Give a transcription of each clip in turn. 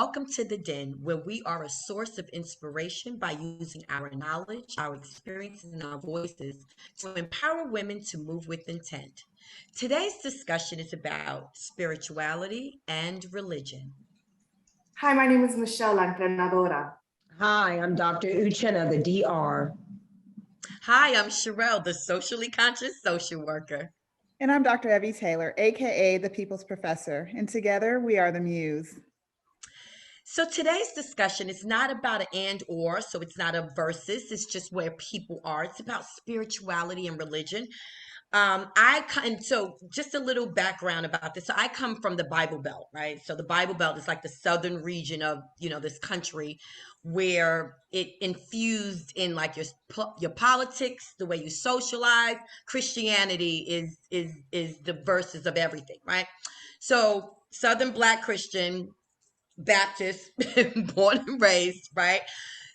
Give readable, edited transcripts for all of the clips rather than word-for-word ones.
welcome to the Den, where we are a source of inspiration by using our knowledge, our experiences, and our voices to empower women to move with intent. Today's discussion is about spirituality and religion. Hi, my name is Michelle, la entrenadora. Hi, I'm Dr. Uchenna, the DR. Hi, I'm Shirell, the socially conscious social worker. And I'm Dr. Evi Taylor, AKA the People's Professor, and together we are the Muse. So today's discussion is not about an and or, so it's not a versus, it's just where people are. It's about spirituality and religion. And so just a little background about this. So I come from the Bible Belt, right? So the Bible Belt is like the southern region of, this country where it infused in like your politics, the way you socialize. Christianity is the verses of everything, right? So Southern Black Christian, Baptist, born and raised, right?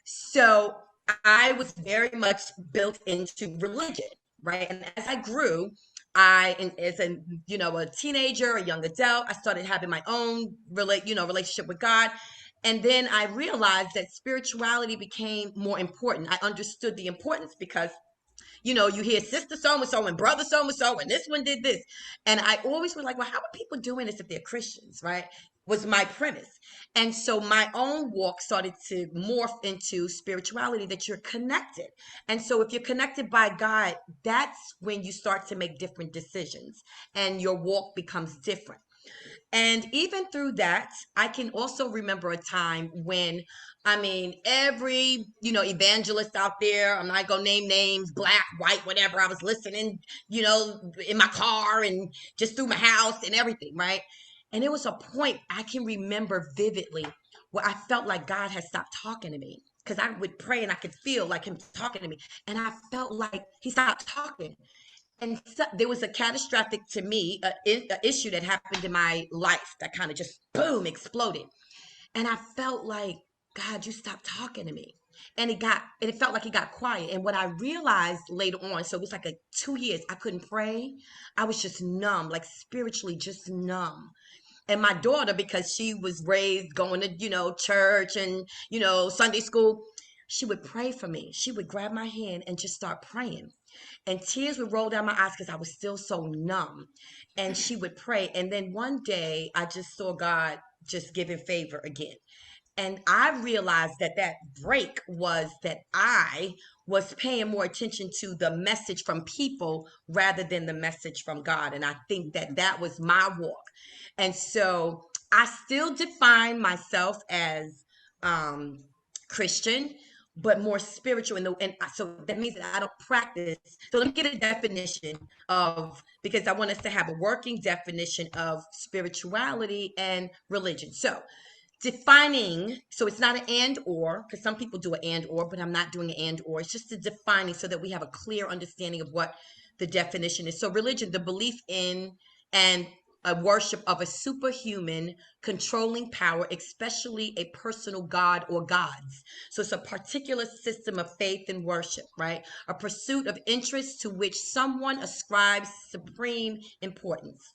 So I was very much built into religion, right? And as I grew, as a teenager, a young adult, I started having my own relationship with God. And then I realized that spirituality became more important. I understood the importance because you hear sister so-and-so and brother so-and-so and this one did this. And I always was like, well, how are people doing this if they're Christians, right? Was my premise. And so my own walk started to morph into spirituality, that you're connected. And so if you're connected by God, that's when you start to make different decisions and your walk becomes different. And even through that, I can also remember a time when, every, evangelist out there, I'm not gonna name names, black, white, whatever, I was listening, in my car and just through my house and everything, right? And it was a point I can remember vividly where I felt like God had stopped talking to me, because I would pray and I could feel like him talking to me. And I felt like he stopped talking. And so there was a catastrophic, to me, a issue that happened in my life that kind of just boom exploded. And I felt like, God, you stopped talking to me. And it felt like it got quiet. And what I realized later on, so it was like 2 years, I couldn't pray. I was just numb, like spiritually just numb. And my daughter, because she was raised going to, church and, Sunday school, she would pray for me. She would grab my hand and just start praying. And tears would roll down my eyes because I was still so numb. And she would pray. And then one day I just saw God just giving favor again. And I realized that break was that I was paying more attention to the message from people rather than the message from God. And I think that was my walk. And so I still define myself as Christian, but more spiritual. And so that means that I don't practice. So let me get a definition because I want us to have a working definition of spirituality and religion. So defining, so it's not an and or, because some people do an and or, but I'm not doing an and or. It's just a defining so that we have a clear understanding of what the definition is. So religion, the belief in and a worship of a superhuman controlling power, especially a personal god or gods. So it's a particular system of faith and worship, right? A pursuit of interest to which someone ascribes supreme importance.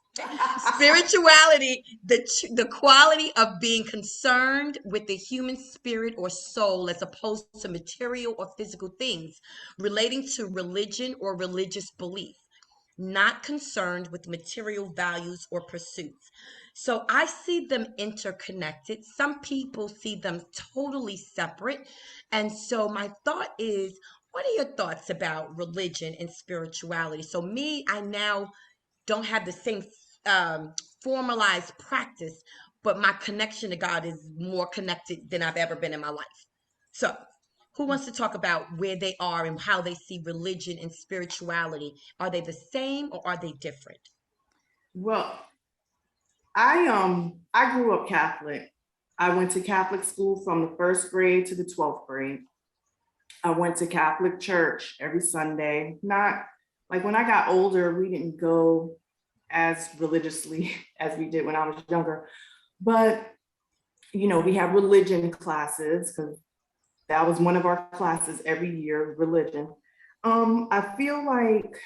Spirituality, the quality of being concerned with the human spirit or soul as opposed to material or physical things, relating to religion or religious belief, not concerned with material values or pursuits. So I see them interconnected. Some people see them totally separate. And so my thought is, what are your thoughts about religion and spirituality? So me, I now don't have the same formalized practice, but my connection to God is more connected than I've ever been in my life. So who wants to talk about where they are and how they see religion and spirituality? Are they the same or are they different? Well, I grew up Catholic. I went to Catholic school from the first grade to the 12th grade. I went to Catholic church every Sunday. Not like when I got older, we didn't go as religiously as we did when I was younger. But, we have religion classes because that was one of our classes every year, religion. I feel like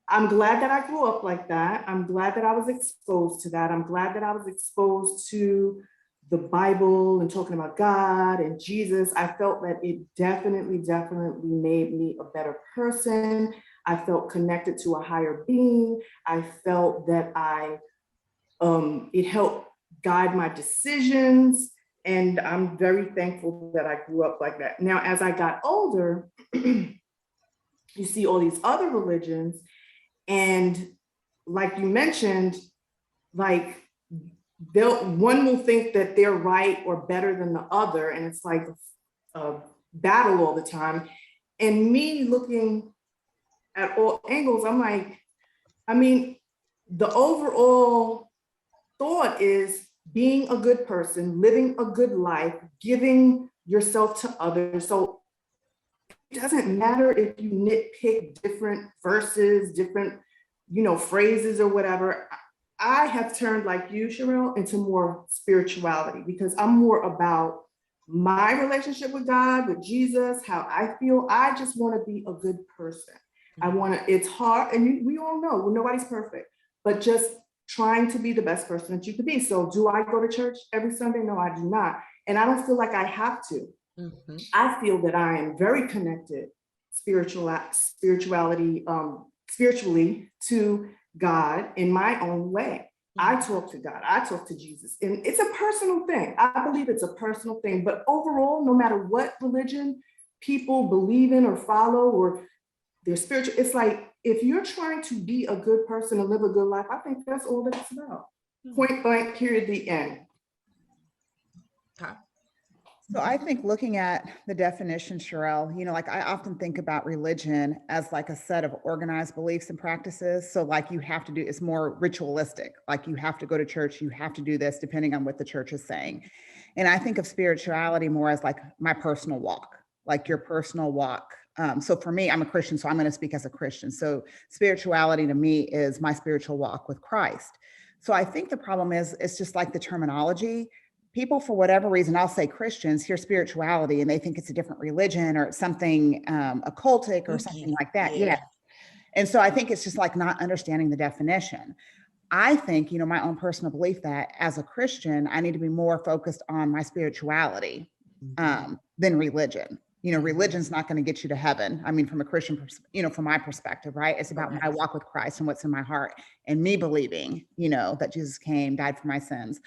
I'm glad that I grew up like that. I'm glad that I was exposed to that. I'm glad that I was exposed to the Bible and talking about God and Jesus, I felt that it definitely made me a better person. I felt connected to a higher being. I felt that it helped guide my decisions. And I'm very thankful that I grew up like that. Now, as I got older, you see all these other religions, and like you mentioned, like one will think that they're right or better than the other, and it's like a battle all the time. And me looking at all angles, I'm like, I mean, the overall thought is being a good person, living a good life, giving yourself to others. So it doesn't matter if you nitpick different verses, different, phrases or whatever. I have turned, like you, Shirell, into more spirituality, because I'm more about my relationship with God, with Jesus, how I feel. I just want to be a good person. It's hard, and we all know nobody's perfect, but just trying to be the best person that you could be. So do I go to church every Sunday? No, I do not. And I don't feel like I have to. I feel that I am very connected spiritually to God in my own way. I talk to God, I talk to Jesus, and it's a personal thing. I believe it's a personal thing, but overall, no matter what religion people believe in or follow, or they're spiritual, it's like, if you're trying to be a good person and live a good life, I think that's all that it's about. Point blank, period, the end. So I think looking at the definition, Shirell, like I often think about religion as like a set of organized beliefs and practices. So like you have to do, it's more ritualistic. Like you have to go to church, you have to do this depending on what the church is saying. And I think of spirituality more as like my personal walk, like your personal walk. So for me, I'm a Christian, so I'm going to speak as a Christian. So spirituality to me is my spiritual walk with Christ. So I think the problem is, it's just like the terminology. People, for whatever reason, I'll say Christians, hear spirituality and they think it's a different religion or it's something occultic or something like that. Yeah. And so I think it's just like not understanding the definition. I think, my own personal belief that as a Christian, I need to be more focused on my spirituality than religion. Religion's not going to get you to heaven. I mean, from a Christian, from my perspective, right? It's about my walk with Christ and what's in my heart and me believing, that Jesus came, died for my sins.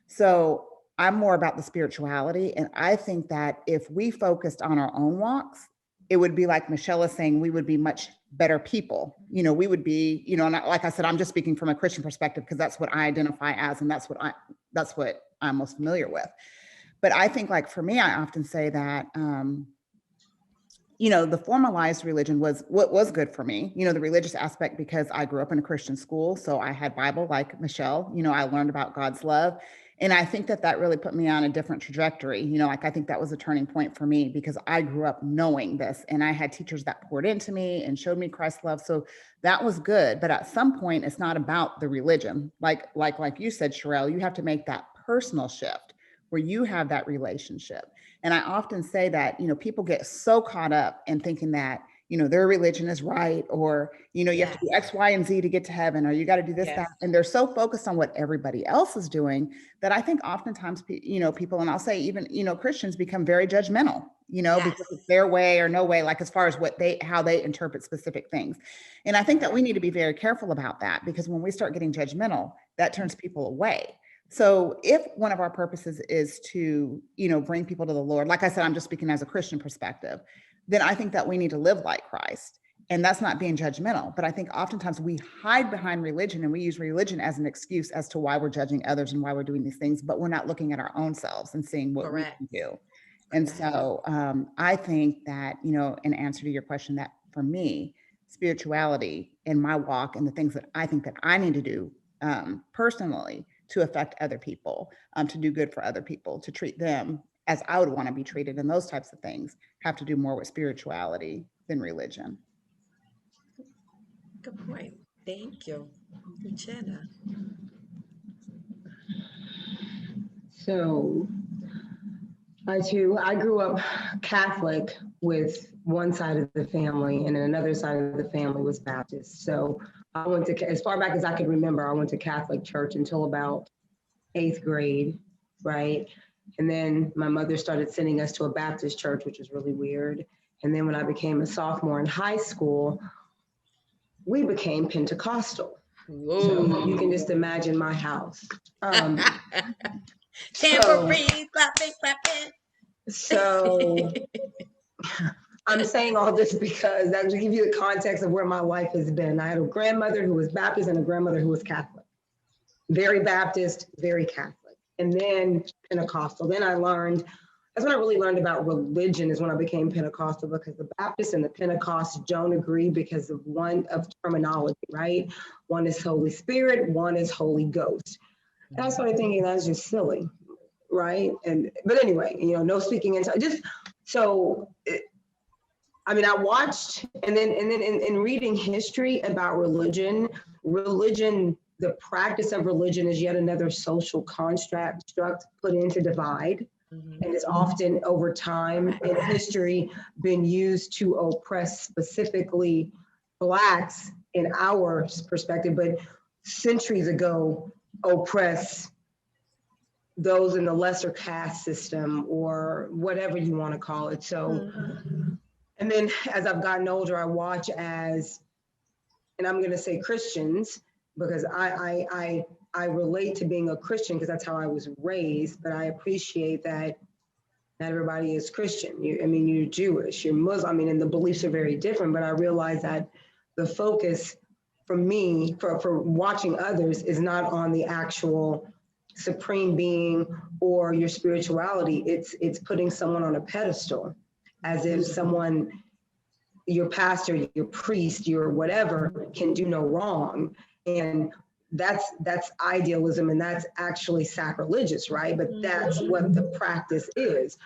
So I'm more about the spirituality. And I think that if we focused on our own walks, it would be like Michelle is saying, we would be much better people. We would be, and like I said, I'm just speaking from a Christian perspective because that's what I identify as, and that's what I'm most familiar with. But I think, like, for me, I often say that, the formalized religion was what was good for me, the religious aspect, because I grew up in a Christian school. So I had Bible, like Michelle, I learned about God's love. And I think that really put me on a different trajectory. Like, I think that was a turning point for me because I grew up knowing this and I had teachers that poured into me and showed me Christ's love. So that was good. But at some point, it's not about the religion. Like you said, Shirell, you have to make that personal shift where you have that relationship. And I often say that, people get so caught up in thinking that, their religion is right, or, you have to do X, Y, and Z to get to heaven, or you got to do this, that. And they're so focused on what everybody else is doing that I think oftentimes, people, and I'll say even, Christians become very judgmental, because it's their way or no way, like as far as how they interpret specific things. And I think that we need to be very careful about that, because when we start getting judgmental, that turns people away. So if one of our purposes is to, bring people to the Lord, like I said, I'm just speaking as a Christian perspective, then I think that we need to live like Christ. And that's not being judgmental. But I think oftentimes we hide behind religion and we use religion as an excuse as to why we're judging others and why we're doing these things, but we're not looking at our own selves and seeing what we can do. And so I think that, in answer to your question, that for me, spirituality in my walk and the things that I think that I need to do personally to affect other people, to do good for other people, to treat them as I would want to be treated, and those types of things have to do more with spirituality than religion. Good point. Thank you. Uchenna. So I grew up Catholic with one side of the family, and then another side of the family was Baptist. So I went to, as far back as I could remember, I went to Catholic church until about 8th grade, right? And then my mother started sending us to a Baptist church, which was really weird. And then when I became a sophomore in high school, we became Pentecostal. So you can just imagine my house. Tambourine, clapping, clapping. So I'm saying all this because that will give you the context of where my life has been. I had a grandmother who was Baptist and a grandmother who was Catholic. Very Baptist, very Catholic. And then Pentecostal. Then that's when I really learned about religion, is when I became Pentecostal, because the Baptist and the Pentecost don't agree because of terminology, right? One is Holy Spirit, one is Holy Ghost. And I started thinking that's just silly, right? But anyway, no speaking into just so. I watched, and then in reading history about religion, the practice of religion is yet another social construct put in to divide. Mm-hmm. And it's often over time in history been used to oppress specifically Blacks in our perspective, but centuries ago oppress those in the lesser caste system or whatever you want to call it. So. Mm-hmm. And then as I've gotten older, I watch and I'm going to say Christians, because I relate to being a Christian because that's how I was raised, but I appreciate that not everybody is Christian. You're Jewish, you're Muslim, and the beliefs are very different, but I realize that the focus for me, for watching others, is not on the actual supreme being or your spirituality. It's putting someone on a pedestal, as if someone, your pastor, your priest, your whatever, can do no wrong. And that's idealism, and that's actually sacrilegious, right? But that's what the practice is.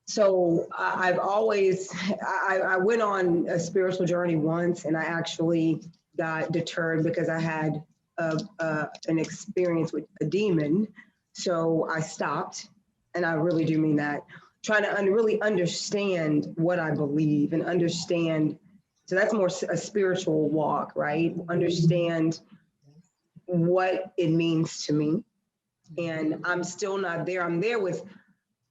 So I went on a spiritual journey once, and I actually got deterred because I had an experience with a demon. So I stopped, and I really do mean that. Trying to really understand what I believe and understand. So that's more a spiritual walk, right? Understand what it means to me. And I'm still not there. I'm there with,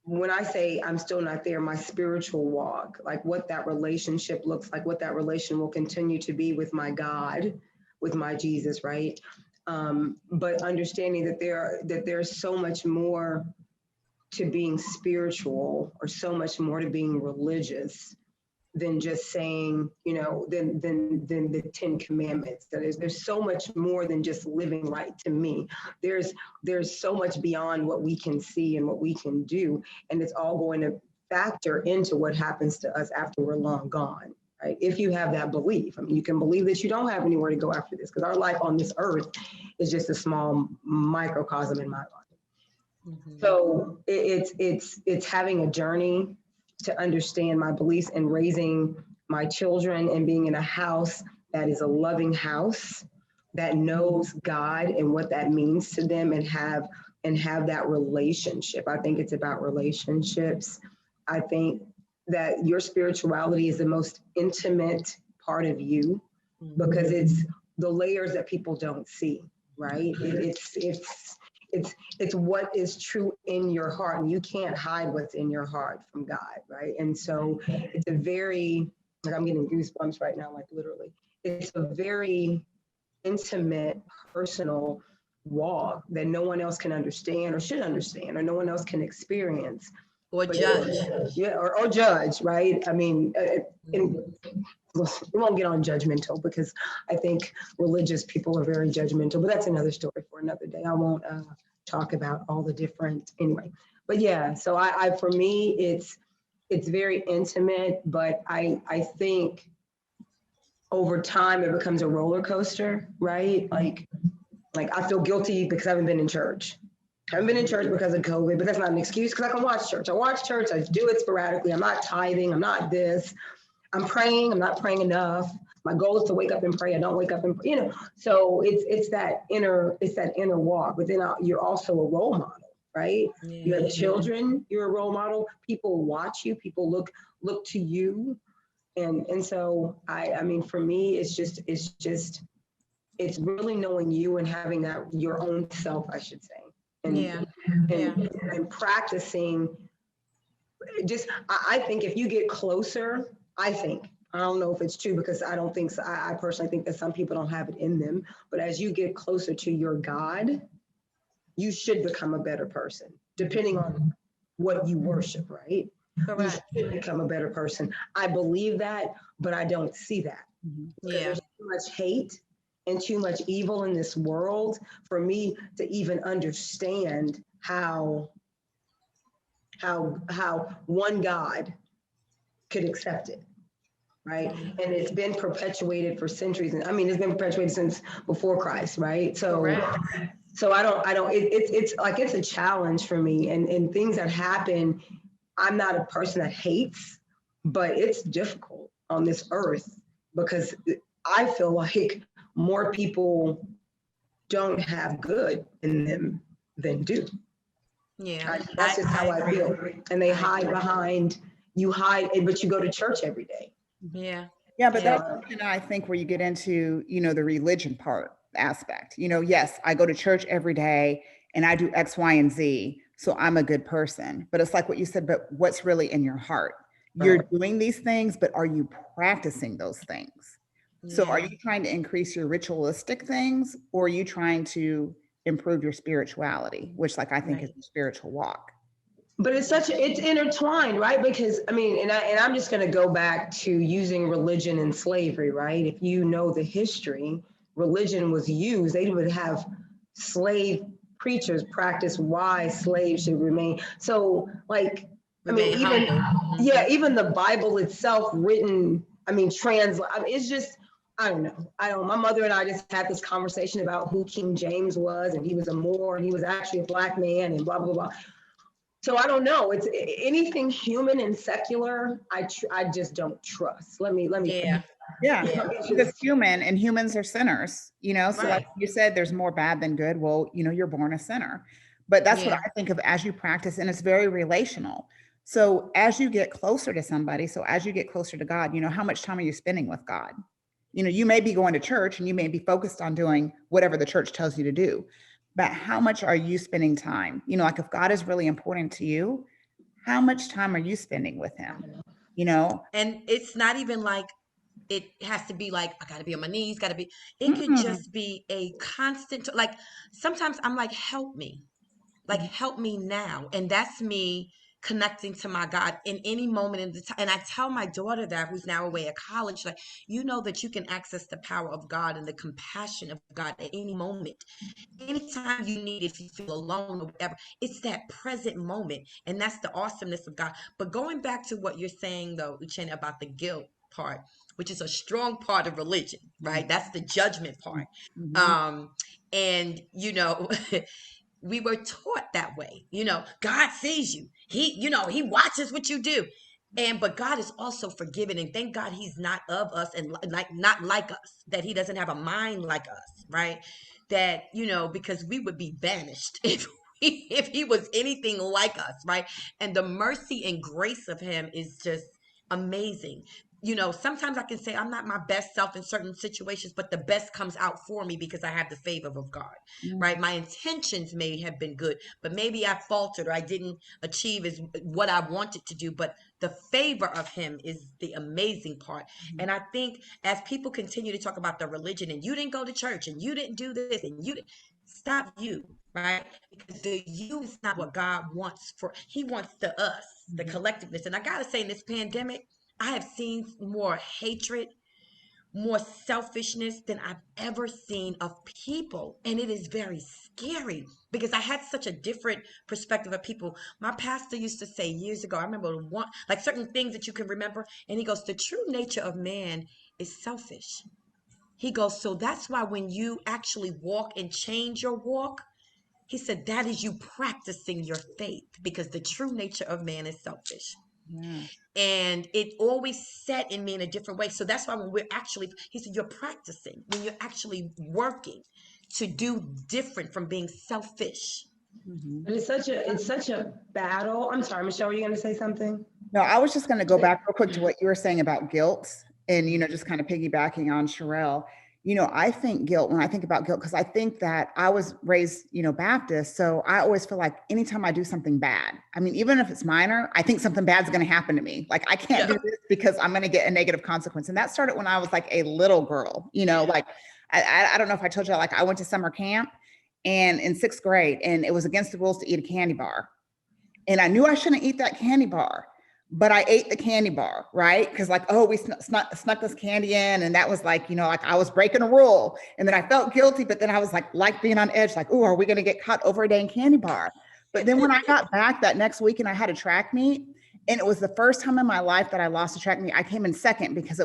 when I say I'm still not there, my spiritual walk, like what that relationship looks like, what that relation will continue to be with my God, with my Jesus, right? But understanding that there's so much more to being spiritual, or so much more to being religious than just saying, than the 10 Commandments. There's so much more than just living right to me. There's so much beyond what we can see and what we can do. And it's all going to factor into what happens to us after we're long gone, right? If you have that belief. You can believe that you don't have anywhere to go after this, because our life on this earth is just a small microcosm in my life. Mm-hmm. So it's having a journey to understand my beliefs and raising my children and being in a house that is a loving house that knows God and what that means to them, and have that relationship. I think it's about relationships. I think that your spirituality is the most intimate part of you, because it's the layers that people don't see, right? It's what is true in your heart, and you can't hide what's in your heart from God, right? And so it's a very, like, I'm getting goosebumps right now, like literally. It's a very intimate, personal walk that no one else can understand or should understand, or no one else can experience. Or judge. Yeah, or judge, right? We won't get on judgmental, because I think religious people are very judgmental, but that's another story for another day. I won't talk about all the different, anyway. But yeah, so I for me, it's very intimate, but I think over time it becomes a roller coaster, right? Like I feel guilty because I haven't been in church. I haven't been in church because of COVID, but that's not an excuse, because I can watch church. I watch church, I do it sporadically. I'm not tithing, I'm not this. I'm praying, I'm not praying enough. My goal is to wake up and pray. I don't wake up and pray, So it's that inner walk. But then you're also a role model, right? Yeah. You have children, you're a role model. People watch you, people look to you. And so I mean, for me, it's really knowing you and having that your own self, I should say. and, Yeah. and practicing. I think if you get closer, I don't know if it's true because I don't think so. I personally think that some people don't have it in them, but as you get closer to your God, you should become a better person, depending on what you worship, right? Correct. You should become a better person. I believe that, but I don't see that. Because Yeah. there's too much hate and too much evil in this world for me to even understand how one God could accept it, right? And it's been perpetuated for centuries. And I mean, it's been perpetuated since before Christ, right? Correct. So I don't, it's like, it's a challenge for me, and things that happen. I'm not a person that hates, but it's difficult on this earth because I feel like more people don't have good in them than do. Yeah. That's just how I feel. And they hide agree. behind, but you go to church every day. Yeah. Yeah, but Yeah. that's, I think where you get into, the religion part aspect. Yes, I go to church every day and I do X, Y, and Z. So I'm a good person. But it's like what you said, but what's really in your heart? You're doing these things, but are you practicing those things? So are Yeah. you trying to increase your ritualistic things, or are you trying to improve your spirituality, which like I think Right. is a spiritual walk? But it's intertwined, right? Because I mean, and I'm just going to go back to using religion and slavery, right? If you know the history, religion was used. They would have slave preachers practice why slaves should remain. So, like, Remain humble. even the Bible itself, written, it's just. I don't know. My mother and I just had this conversation about who King James was, and he was a Moor, and he was actually a black man, and blah blah blah. So I don't know. It's anything human and secular. I just don't trust. Let me. Yeah. Yeah, Yeah. because human and humans are sinners, so Right. like you said, there's more bad than good. Well, you're born a sinner, but that's what Yeah. I think of as you practice, and it's very relational. So as you get closer to somebody, so as you get closer to God, how much time are you spending with God? You may be going to church and you may be focused on doing whatever the church tells you to do, but how much are you spending time? Like if God is really important to you, how much time are you spending with him? And it's not even like it has to be like I gotta be on my knees, gotta be. It could Mm-mm. just be a constant. Like sometimes I'm like, help me now, and that's me connecting to my God in any moment in the time. And I tell my daughter that, who's now away at college, like that you can access the power of God and the compassion of God at any moment. Anytime you need, if you feel alone or whatever, it's that present moment. And that's the awesomeness of God. But going back to what you're saying, though, Uchenna, about the guilt part, which is a strong part of religion, right? That's the judgment part. Mhm. Um, and, we were taught that way. God sees you. He watches what you do. But God is also forgiving, and thank God he's not of us and not like us, that he doesn't have a mind like us, right? That, because we would be banished if he was anything like us, right? And the mercy and grace of him is just amazing. Sometimes I can say I'm not my best self in certain situations, but the best comes out for me because I have the favor of God, right? My intentions may have been good, but maybe I faltered or I didn't achieve as what I wanted to do. But the favor of him is the amazing part. And I think as people continue to talk about the religion, and you didn't go to church and you didn't do this and you didn't stop you, right? Because the you is not what God wants. He wants the us, the collectiveness. And I gotta say, in this pandemic, I have seen more hatred, more selfishness than I've ever seen of people. And it is very scary because I had such a different perspective of people. My pastor used to say years ago, I remember like certain things that you can remember. And he goes, the true nature of man is selfish. He goes, so that's why when you actually walk and change your walk, he said, that is you practicing your faith, because the true nature of man is selfish. Yeah. And it always set in me in a different way. So that's why he said, you're practicing when you're actually working to do different from being selfish. But it's such a battle. I'm sorry, Michelle, were you going to say something? No, I was just going to go back real quick to what you were saying about guilt and, just kind of piggybacking on Shirell. I think guilt when I think about guilt, because I think that I was raised, Baptist. So I always feel like anytime I do something bad, I mean, even if it's minor, I think something bad's going to happen to me. Like I can't do this because I'm going to get a negative consequence. And that started when I was like a little girl, like I don't know if I told you, like I went to summer camp and in 6th grade, and it was against the rules to eat a candy bar. And I knew I shouldn't eat that candy bar, but I ate the candy bar, right? Because like, oh, we snuck this candy in. And that was like, like I was breaking a rule. And then I felt guilty, but then I was like being on edge, like, oh, are we going to get caught over a dang candy bar? But then when I got back that next week and I had a track meet, and it was the first time in my life that I lost a track meet, I came in second because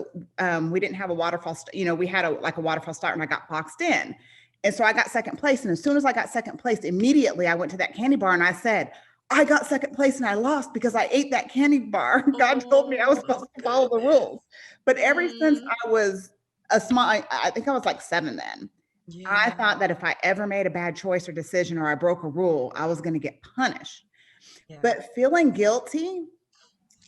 we didn't have a waterfall, we had a waterfall start and I got boxed in. And so I got second place. And as soon as I got second place, immediately I went to that candy bar and I said, I got second place and I lost because I ate that candy bar. God told me I was supposed to follow the rules. But ever since I was a small, I think I was like 7 then. Yeah. I thought that if I ever made a bad choice or decision or I broke a rule, I was going to get punished. Yeah. But feeling guilty,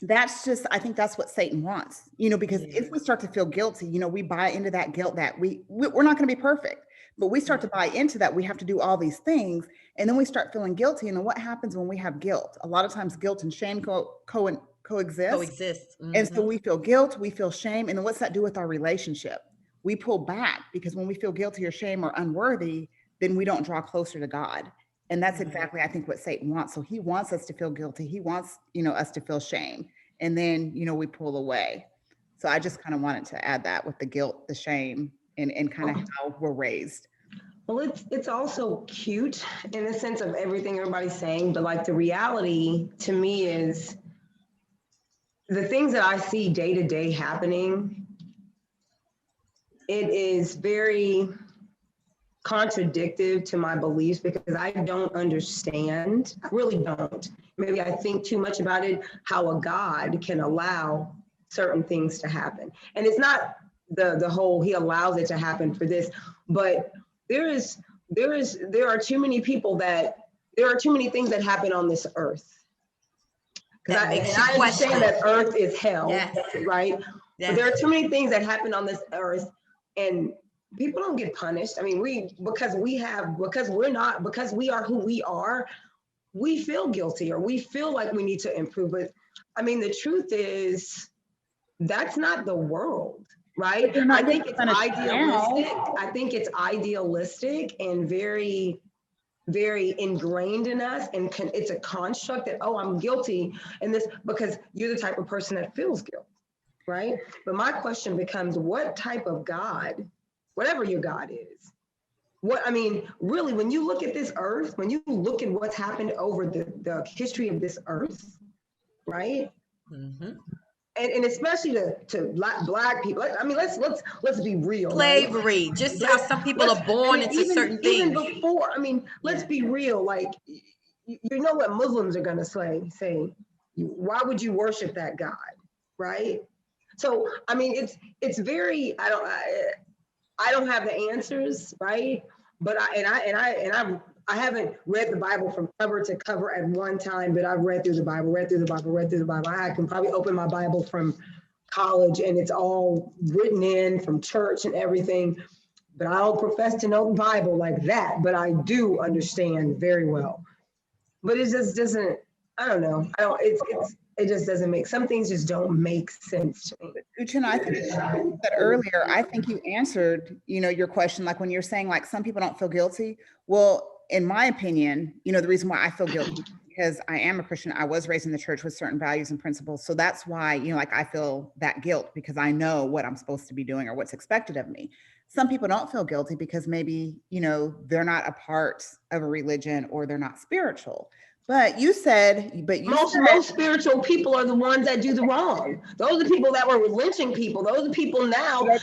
that's just, I think that's what Satan wants, because if we start to feel guilty, we buy into that guilt that we're not going to be perfect. But we start to buy into that we have to do all these things, and then we start feeling guilty. And then what happens when we have guilt? A lot of times guilt and shame coexist. Mm-hmm. And so we feel guilt, we feel shame. And then what's that do with our relationship? We pull back because when we feel guilty or shame or unworthy, then we don't draw closer to God. And that's exactly, I think, what Satan wants. So he wants us to feel guilty. He wants, us to feel shame. And then, we pull away. So I just kind of wanted to add that with the guilt, the shame, and kind of how we're raised. Well, it's also cute in the sense of everything everybody's saying, but like the reality to me is the things that I see day to day happening, it is very contradictory to my beliefs because I don't understand. I really don't. Maybe I think too much about it, how a God can allow certain things to happen. And it's not the whole he allows it to happen for this, but there are too many people there are too many things that happen on this earth. Because I understand that earth is hell, right? Yes. But there are too many things that happen on this earth, and people don't get punished. I mean, because we are who we are, we feel guilty or we feel like we need to improve. But I mean, the truth is that's not the world, right? I think it's idealistic. I think it's idealistic and very, very ingrained in us. And it's a construct that, oh, I'm guilty in this because you're the type of person that feels guilt, right? But my question becomes, what type of God, whatever your God is, really, when you look at this earth, when you look at what's happened over the history of this earth, right? Mm-hmm. And especially to black people. I mean, let's be real. Slavery, right? Just how some people are born into certain things. Even before, let's be real. Like, you know what Muslims are going to say, why would you worship that God, right? So, I mean, it's very, I don't have the answers, right? But I haven't read the Bible from cover to cover at one time, but I've read through the Bible. I can probably open my Bible from college and it's all written in from church and everything, but I don't profess to know the Bible like that, but I do understand very well. But it just doesn't, I don't know. It just doesn't some things just don't make sense to me. Uchenna, I think you said earlier, I think you answered, your question, like when you're saying like some people don't feel guilty. Well, in my opinion, the reason why I feel guilty because I am a Christian. I was raised in the church with certain values and principles. So that's why, like I feel that guilt because I know what I'm supposed to be doing or what's expected of me. Some people don't feel guilty because maybe, they're not a part of a religion or they're not spiritual. But you said, most spiritual people are the ones that do the wrong. Those are the people that were lynching people. Those are people now they're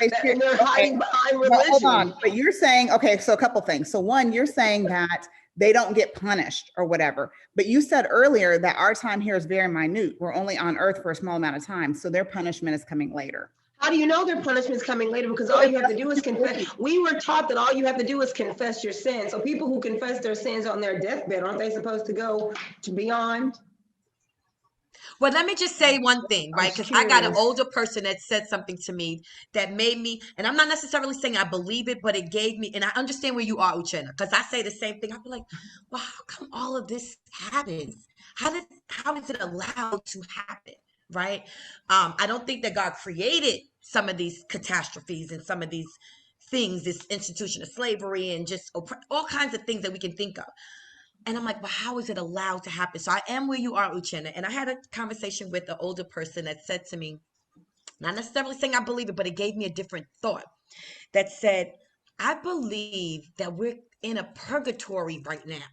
hiding behind religion. Well, hold on, but you're saying, okay, so a couple things. So one, you're saying that they don't get punished or whatever. But you said earlier that our time here is very minute. We're only on earth for a small amount of time. So their punishment is coming later. How do you know their punishment is coming later? Because all you have to do is confess. We were taught that all you have to do is confess your sins. So people who confess their sins on their deathbed, aren't they supposed to go to beyond? Well, let me just say one thing, I'm right? Because I got an curious. older person that said something to me that made me, and I'm not necessarily saying I believe it, but it gave me, and I understand where you are, Uchenna, because I say the same thing. I'd be like, well, how come all of this happens? How is it allowed to happen? Right? I don't think that God created some of these catastrophes and some of these things, this institution of slavery and just all kinds of things that we can think of. And I'm like, well, how is it allowed to happen? So I am where you are, Uchenna. And I had a conversation with an older person that said to me, not necessarily saying I believe it, but it gave me a different thought that said, I believe that we're in a purgatory right now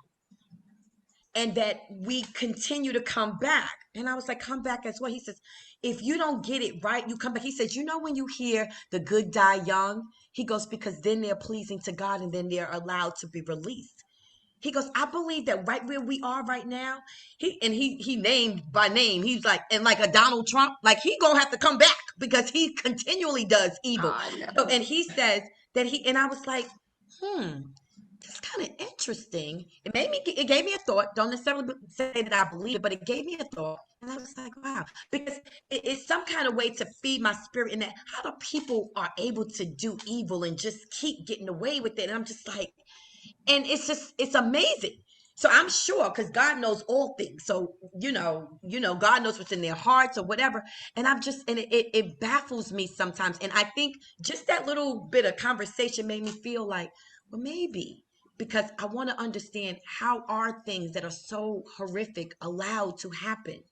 and that we continue to come back. And I was like, come back as well. He says, if you don't get it right, you come back. He says, you know, when you hear the good die young, he goes, because then they're pleasing to God and then they're allowed to be released. He goes, I believe that right where we are right now, he named by name. He's like, and like a Donald Trump, like he gonna have to come back because he continually does evil. So, and he says that and I was like, that's kind of interesting. It gave me a thought. Don't necessarily say that I believe it, but it gave me a thought. And I was like, wow, because it's some kind of way to feed my spirit in that how the people are able to do evil and just keep getting away with it. And I'm just like, and it's amazing. So I'm sure because God knows all things. So God knows what's in their hearts or whatever. And it baffles me sometimes. And I think just that little bit of conversation made me feel like, well, maybe because I want to understand how are things that are so horrific allowed to happen.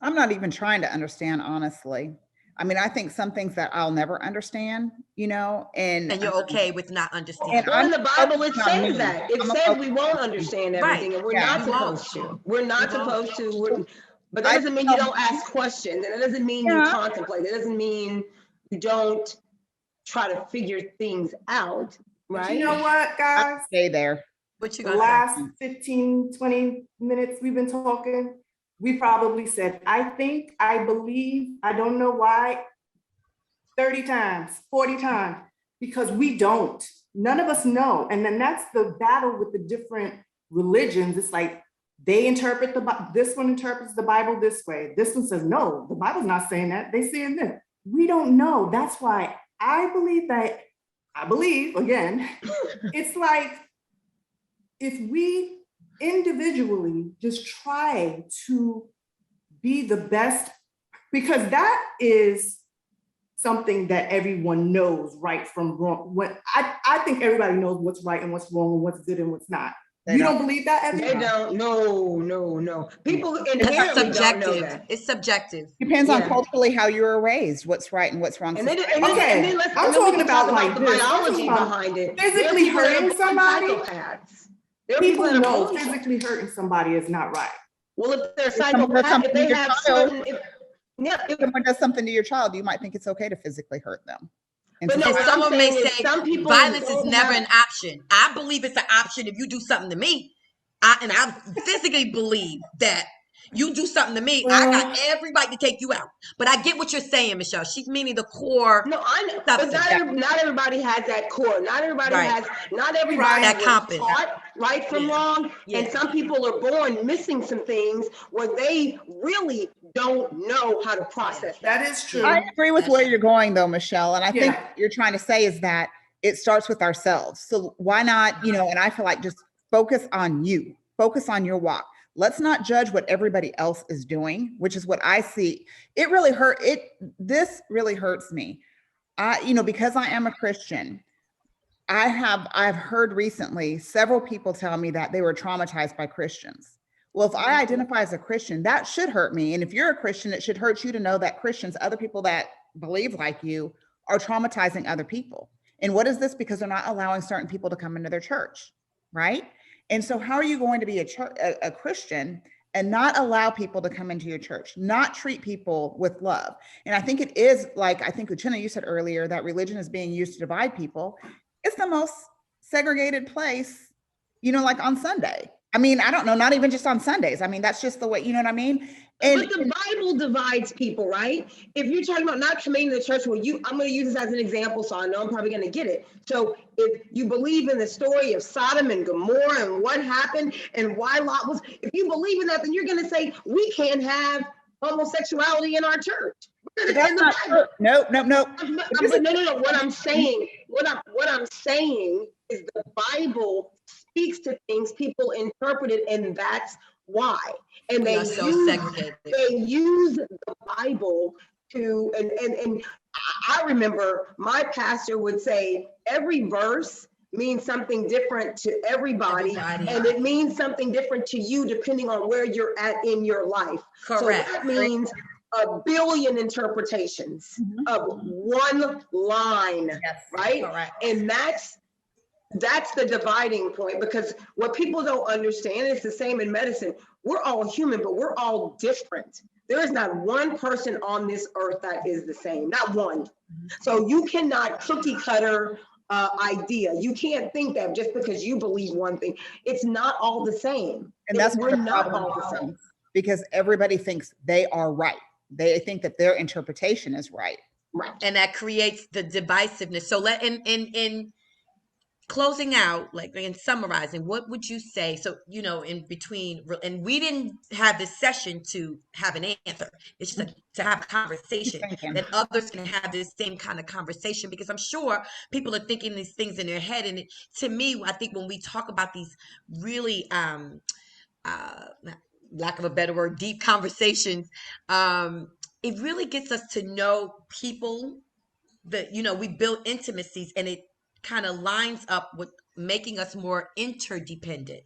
I'm not even trying to understand, honestly. I mean, I think some things that I'll never understand, And you're okay with not understanding. and Well, in the Bible, it focused on says me. that. It I'm says we won't understand everything, and we're Yeah. not supposed to. We're not We won't. supposed to. But that doesn't mean you don't ask questions, and it doesn't mean you Yeah. contemplate. It doesn't mean you don't try to figure things out, But right? you know what, guys? Stay there. What you The gonna say? last 15, 20 minutes we've been talking, we probably said, I think, I believe, I don't know why, 30 times, 40 times, because we don't. None of us know. And then that's the battle with the different religions. It's like they interpret this one interprets the Bible this way. This one says, no, the Bible's not saying that. They saying this. We don't know. That's why I believe, again, it's like if we individually just try to be the best, because that is something that everyone knows right from wrong. I think everybody knows what's right and what's wrong and what's good and what's not. You don't believe that, Evi? They don't. No. People It's inherently don't know subjective. that. It's subjective. Depends on Yeah. culturally how you were raised, what's right and what's wrong. And then Okay, let's I'm talking about like the this. I'm biology talking about behind it. physically hurting somebody. Psychopaths. There are people People that are know born physically hurting somebody is not right. Well, if they're someone does psychopaths, something if they to your have child, certain, If someone does something to your child, you might think it's okay to physically hurt them. And But no, And what I'm someone may saying is say some people violence is don't never have- an option. I believe it's an option if you do something to me. I physically believe that you do something to me, I got everybody to take you out. But I get what you're saying, Michelle. She's meaning the core. No, I know, but not everybody has that core. Not everybody Right. not everybody That was compass. taught right from wrong. Yeah. And some people are born missing some things where they really don't know how to process that. That is true. I agree with where you're going though, Michelle. And I think Yeah. what you're trying to say is that it starts with ourselves. So why not, and I feel like just focus on you, focus on your walk. Let's not judge what everybody else is doing, which is what I see. This really hurts me. Because I am a Christian, I've heard recently several people tell me that they were traumatized by Christians. Well, if I identify as a Christian, that should hurt me. And if you're a Christian, it should hurt you to know that Christians, other people that believe like you, are traumatizing other people. And what is this? Because they're not allowing certain people to come into their church, right? And so how are you going to be a Christian and not allow people to come into your church, not treat people with love? And I think it is like, I think Uchenna, you said earlier that religion is being used to divide people. It's the most segregated place, like on Sunday. I mean, I don't know, not even just on Sundays. I mean, that's just the way, you know what I mean? But the Bible divides people, right? If you're talking about not coming to the church, I'm going to use this as an example, so I know I'm probably going to get it. So if you believe in the story of Sodom and Gomorrah and what happened and why Lot was, if you believe in that, then you're going to say we can't have homosexuality in our church. But that's not true. No. No. What I'm saying is the Bible speaks to things, people interpret it, and that's why. And We they are so use segregated. the Bible to and I remember my pastor would say every verse means something different to everybody, and it means something different to you depending on where you're at in your life. Correct. So that means a billion interpretations of one line, Yes, right? correct. And that's the dividing point, because what people don't understand, it's the same in medicine. We're all human, but we're all different. There is not one person on this earth that is the same, not one. So you cannot cookie cutter idea. You can't think that just because you believe one thing, it's not all the same. And that's we're where the not problem all the same. comes, because everybody thinks they are right. They think that their interpretation is right. Right. And that creates the divisiveness. So in closing out, like in summarizing, what would you say? So, in between, and we didn't have this session to have an answer. It's just to have a conversation that others can have this same kind of conversation, because I'm sure people are thinking these things in their head. And to me, I think when we talk about these really, lack of a better word, deep conversations, it really gets us to know people that, we build intimacies, and it kind of lines up with making us more interdependent,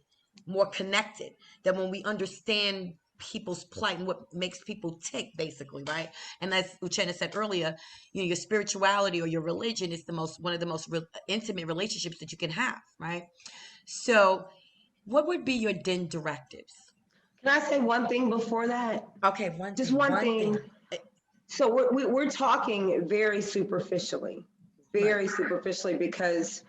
more connected, that when we understand people's plight and what makes people tick, basically, right? And as Uchenna said earlier, your spirituality or your religion is one of the most intimate relationships that you can have, right? So what would be your then directives? Can I say one thing before that? Okay, one thing. So we're talking very superficially, because,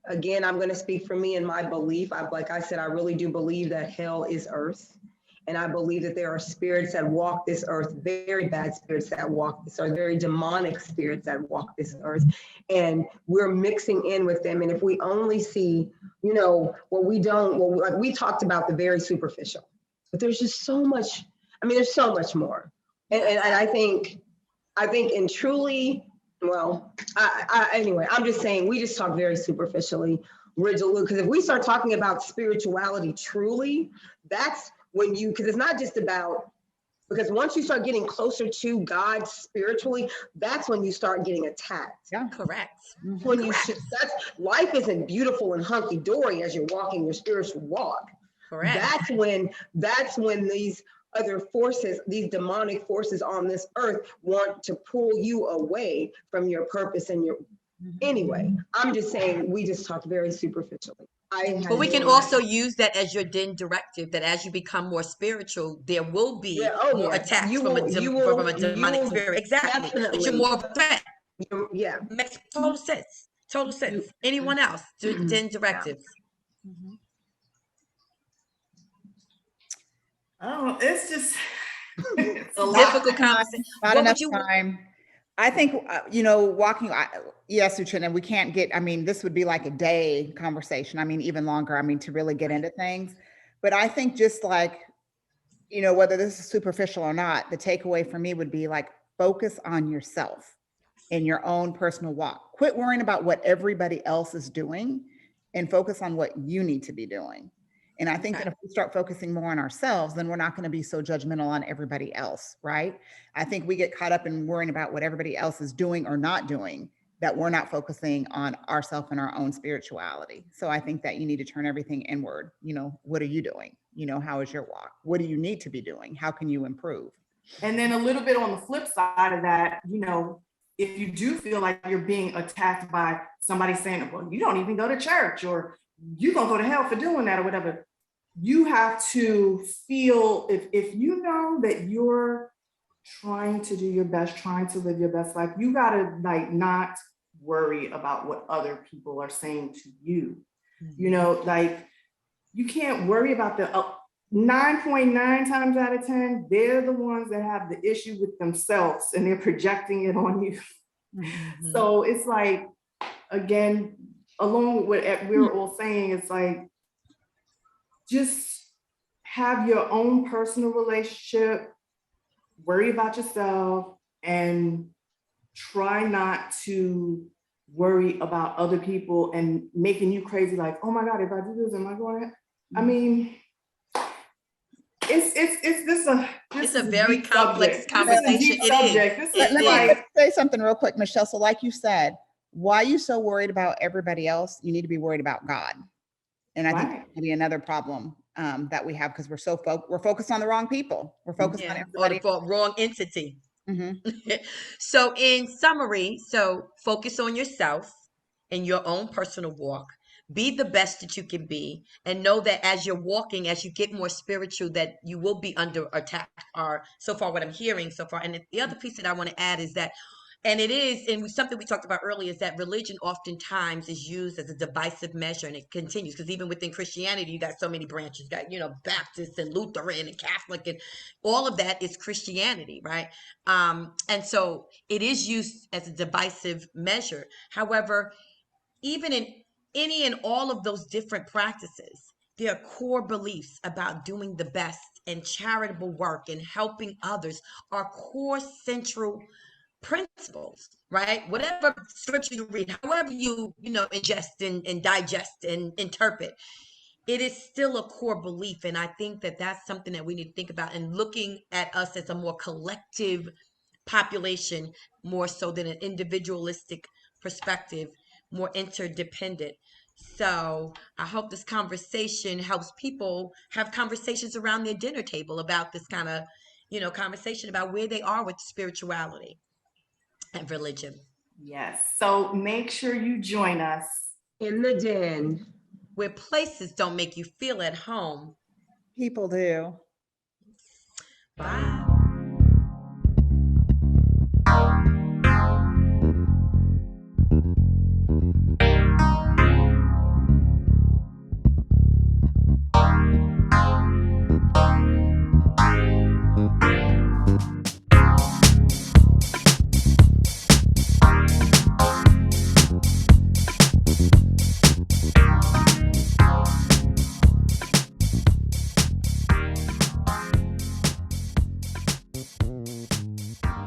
again, I'm going to speak for me and my belief. Like I said, I really do believe that hell is earth. And I believe that there are spirits that walk this earth, very bad spirits that walk this earth, very demonic spirits that walk this earth. And we're mixing in with them. And if we only see, like we talked about the very superficial, but there's just so much, there's so much more. And I think in truly, anyway, I'm just saying, we just talk very superficially, because if we start talking about spirituality truly, that's when because it's not just about, because once you start getting closer to God spiritually, that's when you start getting attacked. Yeah, correct. When life isn't beautiful and hunky-dory as you're walking your spiritual walk. Correct. That's when these other forces, these demonic forces on this earth, want to pull you away from your purpose and your. Anyway, I'm just saying, we just talked very superficially. But we can also use that as your then directive, that as you become more spiritual, there will be more attacks from a demonic spirit. Exactly. But you're more of a threat. Yeah. Makes total sense. Total sense. Anyone else? Then directives. Oh, it's just it's a difficult conversation. Not enough time. I think, walking, yes, Uchenna, we can't get, this would be like a day conversation. Even longer, to really get into things. But I think just like, whether this is superficial or not, the takeaway for me would be like, focus on yourself in your own personal walk. Quit worrying about what everybody else is doing and focus on what you need to be doing. And I think that if we start focusing more on ourselves, then we're not going to be so judgmental on everybody else, right? I think we get caught up in worrying about what everybody else is doing or not doing, that we're not focusing on ourselves and our own spirituality. So I think that you need to turn everything inward. What are you doing? How is your walk? What do you need to be doing? How can you improve? And then a little bit on the flip side of that, if you do feel like you're being attacked by somebody saying, well, you don't even go to church, or you're going to go to hell for doing that, or whatever, you have to feel, if you know that you're trying to do your best, trying to live your best life, you got to not worry about what other people are saying to you. You can't worry about the 9.9 times out of 10, they're the ones that have the issue with themselves and they're projecting it on you. Mm-hmm. So it's like, again, along with what we're all saying, it's like, just have your own personal relationship worry about yourself and try not to worry about other people and making you crazy. Like, oh my God, if I do this, am I going to? I mean, It's a very deep complex subject. conversation. This is a deep It subject. is. This is It Let me is. say something real quick, Michelle. So like you said, why are you so worried about everybody else? You need to be worried about God. And I think Right. that could be another problem that we have, because we're focused on the wrong people. We're focused on Yeah, or everybody. the wrong entity. Mhm. So in summary, so focus on yourself in your own personal walk. Be the best that you can be, and know that as you're walking, as you get more spiritual, that you will be under attack. Or so far, what I'm hearing so far. And the other piece that I want to add is that, and it is, and something we talked about earlier, is that religion oftentimes is used as a divisive measure, and it continues, because even within Christianity, you got so many branches. You got, Baptist and Lutheran and Catholic, and all of that is Christianity, right? And so it is used as a divisive measure. However, even in any and all of those different practices, there are core beliefs about doing the best and charitable work and helping others are core central principles, right? Whatever scripture you read, however you know, ingest and digest and interpret, it is still a core belief. And I think that that's something that we need to think about, and looking at us as a more collective population, more so than an individualistic perspective, more interdependent. So I hope this conversation helps people have conversations around their dinner table about this kind of, conversation about where they are with spirituality and religion, Yes. So make sure you join us. In the den. where places don't make you feel at home. People do. Bye.